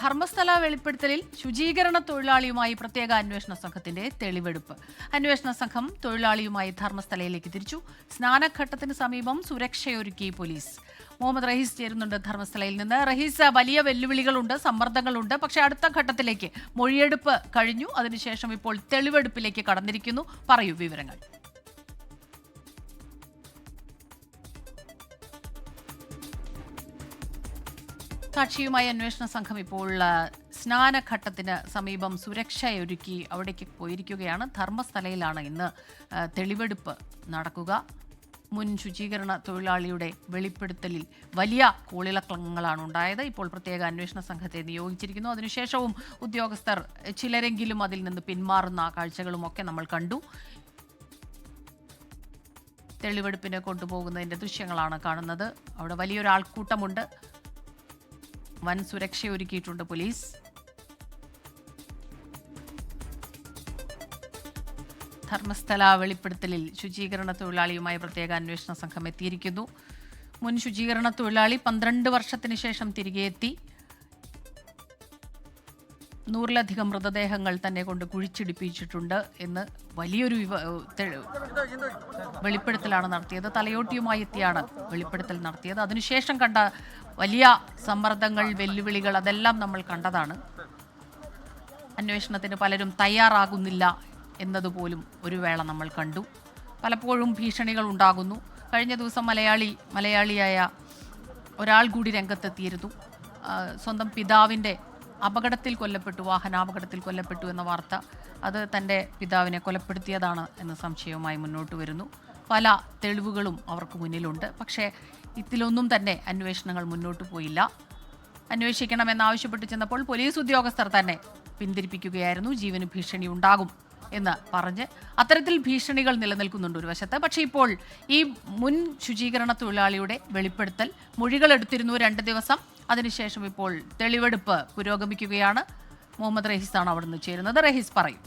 ധർമ്മസ്ഥല വെളിപ്പെടുത്തലിൽ ശുചീകരണ തൊഴിലാളിയുമായി പ്രത്യേക അന്വേഷണ സംഘത്തിന്റെ തെളിവെടുപ്പ്. അന്വേഷണ സംഘം തൊഴിലാളിയുമായി ധർമ്മസ്ഥലയിലേക്ക് തിരിച്ചു. സ്നാനഘട്ടത്തിന് സമീപം സുരക്ഷയൊരുക്കി പോലീസ്. മുഹമ്മദ് റഹീസ് ചേരുന്നുണ്ട് ധർമ്മസ്ഥലയിൽ നിന്ന്. റഹീസ്, വലിയ വെല്ലുവിളികളുണ്ട്, സമ്മർദ്ദങ്ങളുണ്ട്. പക്ഷേ അടുത്ത ഘട്ടത്തിലേക്ക് മൊഴിയെടുപ്പ് കഴിഞ്ഞു. അതിനുശേഷം ഇപ്പോൾ തെളിവെടുപ്പിലേക്ക് കടന്നിരിക്കുന്നു. പറയൂ വിവരങ്ങൾ. സാക്ഷിയുമായി അന്വേഷണ സംഘം ഇപ്പോൾ സ്നാനഘട്ടത്തിന് സമീപം സുരക്ഷയൊരുക്കി അവിടേക്ക് പോയിരിക്കുകയാണ്. ധർമ്മസ്ഥലയിലാണ് ഇന്ന് തെളിവെടുപ്പ് നടക്കുക. മുൻ ശുചീകരണ തൊഴിലാളിയുടെ വെളിപ്പെടുത്തലിൽ വലിയ കോളിളക്കങ്ങളാണ് ഉണ്ടായത്. ഇപ്പോൾ പ്രത്യേക അന്വേഷണ സംഘത്തെ നിയോഗിച്ചിരിക്കുന്നു. അതിനുശേഷവും ഉദ്യോഗസ്ഥർ ചിലരെങ്കിലും അതിൽ നിന്ന് പിന്മാറുന്ന കാഴ്ചകളുമൊക്കെ നമ്മൾ കണ്ടു. തെളിവെടുപ്പിന് കൊണ്ടുപോകുന്നതിൻ്റെ ദൃശ്യങ്ങളാണ് കാണുന്നത്. അവിടെ വലിയൊരു ആൾക്കൂട്ടമുണ്ട്. വൻ സുരക്ഷയൊരുക്കിയിട്ടുണ്ട് പോലീസ്. ധർമ്മസ്ഥല വെളിപ്പെടുത്തലിൽ ശുചീകരണ തൊഴിലാളിയുമായി പ്രത്യേക അന്വേഷണ സംഘം എത്തിയിരിക്കുന്നു. മുൻ ശുചീകരണ തൊഴിലാളി 12 വർഷത്തിന് ശേഷം തിരികെ എത്തി. 100-ലധികം മൃതദേഹങ്ങൾ തന്നെ കൊണ്ട് കുഴിച്ചിടിപ്പിച്ചിട്ടുണ്ട് എന്ന് വലിയൊരു വെളിപ്പെടുത്തലാണ് നടത്തിയത്. തലയോട്ടിയുമായി എത്തിയാണ് വെളിപ്പെടുത്തൽ നടത്തിയത്. അതിനുശേഷം കണ്ട വലിയ സമ്മർദ്ദങ്ങൾ, വെല്ലുവിളികൾ അതെല്ലാം നമ്മൾ കണ്ടതാണ്. അന്വേഷണത്തിന് പലരും തയ്യാറാകുന്നില്ല എന്നതുപോലും ഒരു വേള നമ്മൾ കണ്ടു. പലപ്പോഴും ഭീഷണികൾ ഉണ്ടാകുന്നു. കഴിഞ്ഞ ദിവസം മലയാളിയായ ഒരാൾ കൂടി രംഗത്തെത്തിയിരുന്നു. സ്വന്തം പിതാവിൻ്റെ വാഹനാപകടത്തിൽ കൊല്ലപ്പെട്ടു എന്ന വാർത്ത. അത് തൻ്റെ പിതാവിനെ കൊലപ്പെടുത്തിയതാണ് എന്ന സംശയവുമായി മുന്നോട്ട് വരുന്നു. പല തെളിവുകളും അവർക്ക് മുന്നിലുണ്ട്. പക്ഷേ ഇതിലൊന്നും തന്നെ അന്വേഷണങ്ങൾ മുന്നോട്ട് പോയില്ല. അന്വേഷിക്കണമെന്നാവശ്യപ്പെട്ടു ചെന്നപ്പോൾ പോലീസ് ഉദ്യോഗസ്ഥർ തന്നെ പിന്തിരിപ്പിക്കുകയായിരുന്നു. ജീവന് ഭീഷണി ഉണ്ടാകും എന്ന് പറഞ്ഞ് അത്തരത്തിൽ ഭീഷണികൾ നിലനിൽക്കുന്നുണ്ട് ഒരു വശത്ത്. പക്ഷേ ഇപ്പോൾ ഈ മുൻ ശുചീകരണ തൊഴിലാളിയുടെ വെളിപ്പെടുത്തൽ, മൊഴികൾ എടുത്തിരുന്നു 2 ദിവസം. അതിനുശേഷം ഇപ്പോൾ തെളിവെടുപ്പ് പുരോഗമിക്കുകയാണ്. മുഹമ്മദ് റഹീസാണ് അവിടുന്ന് ചേരുന്നത്. റഹീസ്, പറയും.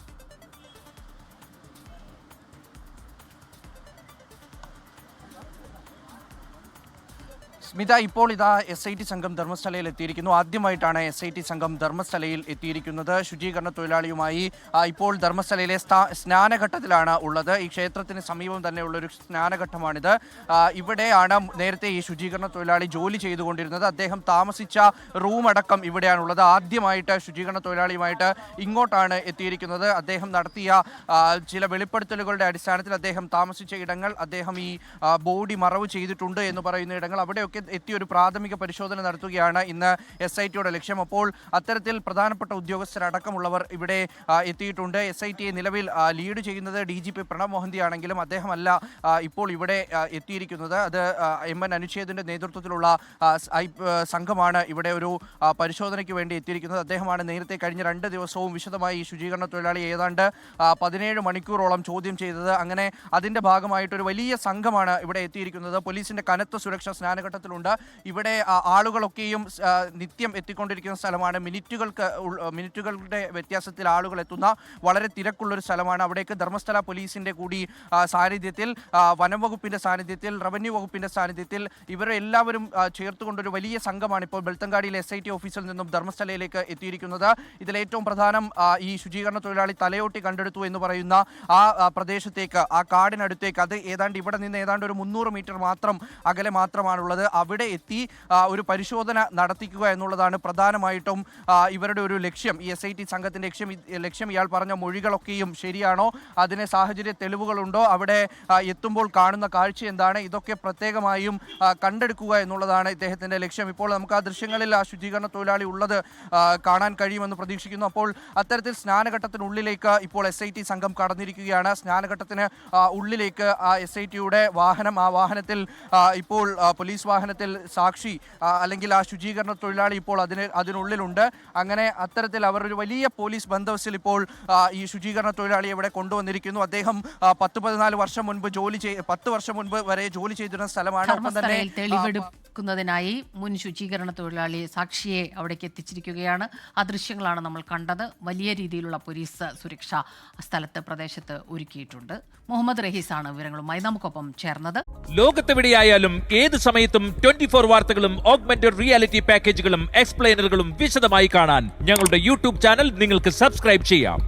സ്മിത, ഇപ്പോൾ ഇതാ SIT സംഘം ധർമ്മസ്ഥലയിൽ എത്തിയിരിക്കുന്നു. ആദ്യമായിട്ടാണ് SIT സംഘം ധർമ്മസ്ഥലയിൽ എത്തിയിരിക്കുന്നത്. ശുചീകരണ തൊഴിലാളിയുമായി ഇപ്പോൾ ധർമ്മസ്ഥലയിലെ സ്നാനഘട്ടത്തിലാണ് ഉള്ളത്. ഈ ക്ഷേത്രത്തിന് സമീപം തന്നെയുള്ളൊരു സ്നാനഘട്ടമാണിത്. ഇവിടെയാണ് നേരത്തെ ഈ ശുചീകരണ തൊഴിലാളി ജോലി ചെയ്തുകൊണ്ടിരുന്നത്. അദ്ദേഹം താമസിച്ച റൂം അടക്കം ഇവിടെയാണുള്ളത്. ആദ്യമായിട്ട് ശുചീകരണ തൊഴിലാളിയുമായിട്ട് ഇങ്ങോട്ടാണ് എത്തിയിരിക്കുന്നത്. അദ്ദേഹം നടത്തിയ ചില വെളിപ്പെടുത്തലുകളുടെ അടിസ്ഥാനത്തിൽ അദ്ദേഹം താമസിച്ച ഇടങ്ങൾ, അദ്ദേഹം ഈ ബോഡി മറവ് ചെയ്തിട്ടുണ്ട് എന്ന് പറയുന്ന ഇടങ്ങൾ, അവിടെയൊക്കെ എത്തിയൊരു പ്രാഥമിക പരിശോധന നടത്തുകയാണ് ഇന്ന് SITയുടെ ലക്ഷ്യം. അപ്പോൾ അത്തരത്തിൽ പ്രധാനപ്പെട്ട ഉദ്യോഗസ്ഥരടക്കമുള്ളവർ ഇവിടെ എത്തിയിട്ടുണ്ട്. SITയെ നിലവിൽ ലീഡ് ചെയ്യുന്നത് DGP പ്രണബ് മൊഹന്തി ആണെങ്കിലും അദ്ദേഹമല്ല ഇപ്പോൾ ഇവിടെ എത്തിയിരിക്കുന്നത്. അത് MN അനുച്ഛേദിന്റെ നേതൃത്വത്തിലുള്ള സംഘമാണ് ഇവിടെ ഒരു പരിശോധനയ്ക്ക് വേണ്ടി എത്തിയിരിക്കുന്നത്. അദ്ദേഹമാണ് നേരത്തെ കഴിഞ്ഞ 2 ദിവസവും വിശദമായി ഈ ശുചീകരണ തൊഴിലാളി ഏതാണ്ട് 17 മണിക്കൂറോളം ചോദ്യം ചെയ്തത്. അങ്ങനെ അതിന്റെ ഭാഗമായിട്ടൊരു വലിയ സംഘമാണ് ഇവിടെ എത്തിയിരിക്കുന്നത്. പോലീസിന്റെ കനത്ത സുരക്ഷ സ്നാനഘട്ടത്തിലുണ്ട്. ഇവിടെ ആളുകളൊക്കെയും നിത്യം എത്തിക്കൊണ്ടിരിക്കുന്ന സ്ഥലമാണ്. മിനിറ്റുകളുടെ വ്യത്യാസത്തിൽ ആളുകൾ എത്തുന്ന വളരെ തിരക്കുള്ളൊരു സ്ഥലമാണ്. അവിടേക്ക് ധർമ്മസ്ഥല പോലീസിന്റെ കൂടി സാന്നിധ്യത്തിൽ, വനംവകുപ്പിന്റെ സാന്നിധ്യത്തിൽ, റവന്യൂ വകുപ്പിന്റെ സാന്നിധ്യത്തിൽ ഇവരെ എല്ലാവരും ചേർത്തുകൊണ്ടൊരു വലിയ സംഘമാണ് ഇപ്പോൾ ബെൽത്തങ്കാടിയിലെ SIT ഓഫീസിൽ നിന്നും ധർമ്മസ്ഥലയിലേക്ക് എത്തിയിരിക്കുന്നത്. ഇതിലേറ്റവും പ്രധാനം ഈ ശുചീകരണ തൊഴിലാളി തലയോട്ടി കണ്ടെടുത്തു എന്ന് പറയുന്ന ആ പ്രദേശത്തേക്ക്, ആ കാടിനടുത്തേക്ക്, അത് ഏതാണ്ട് ഇവിടെ നിന്ന് ഏതാണ്ട് ഒരു 300 മീറ്റർ മാത്രം അകലെ മാത്രമാണുള്ളത്. അവിടെ എത്തി ഒരു പരിശോധന നടത്തിക്കുക എന്നുള്ളതാണ് പ്രധാനമായിട്ടും ഇവരുടെ ഒരു ലക്ഷ്യം. ഈ SIT സംഘത്തിന്റെ ലക്ഷ്യം ഇയാൾ പറഞ്ഞ മൊഴികളൊക്കെയും ശരിയാണോ, അതിന് സാഹചര്യ തെളിവുകളുണ്ടോ, അവിടെ എത്തുമ്പോൾ കാണുന്ന കാഴ്ച എന്താണ്, ഇതൊക്കെ പ്രത്യേകമായും കണ്ടെടുക്കുക എന്നുള്ളതാണ് ഇദ്ദേഹത്തിന്റെ ലക്ഷ്യം. ഇപ്പോൾ നമുക്ക് ആ ദൃശ്യങ്ങളിൽ ആ ശുചീകരണ തൊഴിലാളി ഉള്ളത് കാണാൻ കഴിയുമെന്ന് പ്രതീക്ഷിക്കുന്നു. അപ്പോൾ അത്തരത്തിൽ സ്നാനഘട്ടത്തിനുള്ളിലേക്ക് ഇപ്പോൾ SIT സംഘം കടന്നിരിക്കുകയാണ്. സ്നാനഘട്ടത്തിന് ഉള്ളിലേക്ക് SITയുടെ വാഹനം, ആ വാഹനത്തിൽ ഇപ്പോൾ പോലീസ് വാഹനത്തിൽ സാക്ഷി അല്ലെങ്കിൽ ആ ശുചീകരണ തൊഴിലാളി ഇപ്പോൾ അതിനുള്ളിലുണ്ട്. അങ്ങനെ അത്തരത്തിൽ അവർ ഒരു വലിയ പോലീസ് ബന്ദോബസ്തിൽ ഇപ്പോൾ ഈ ശുചീകരണ തൊഴിലാളിയെ ഇവിടെ കൊണ്ടുവന്നിരിക്കുന്നു. അദ്ദേഹം 10-14 വർഷം മുൻപ് 10 വർഷം മുൻപ് വരെ ജോലി ചെയ്തിരുന്ന സ്ഥലമാണ്. ഒപ്പം തന്നെ തെളിവെടുക്കുന്നതിനായി മുൻ ശുചീകരണ തൊഴിലാളി സാക്ഷിയെ അവിടേക്ക് എത്തിച്ചിരിക്കുകയാണ്. ആ ദൃശ്യങ്ങളാണ് നമ്മൾ കണ്ടത്. വലിയ രീതിയിലുള്ള പോലീസ് സുരക്ഷ സ്ഥലത്ത്, പ്രദേശത്ത് ഒരുക്കിയിട്ടുണ്ട്. മുഹമ്മദ് റഹീസാണ് വിവരങ്ങളുമായി നമുക്കൊപ്പം ചേർന്നത്. ലോകത്തെവിടെയായാലും ഏത് സമയത്തും 24 വാർത്തകളും ഓഗ്മെന്റഡ് റിയാലിറ്റി പാക്കേജുകളും എക്സ്പ്ലെയിനറുകളും വിശദമായി കാണാൻ ഞങ്ങളുടെ യൂട്യൂബ് ചാനൽ നിങ്ങൾക്ക് സബ്സ്ക്രൈബ് ചെയ്യാം.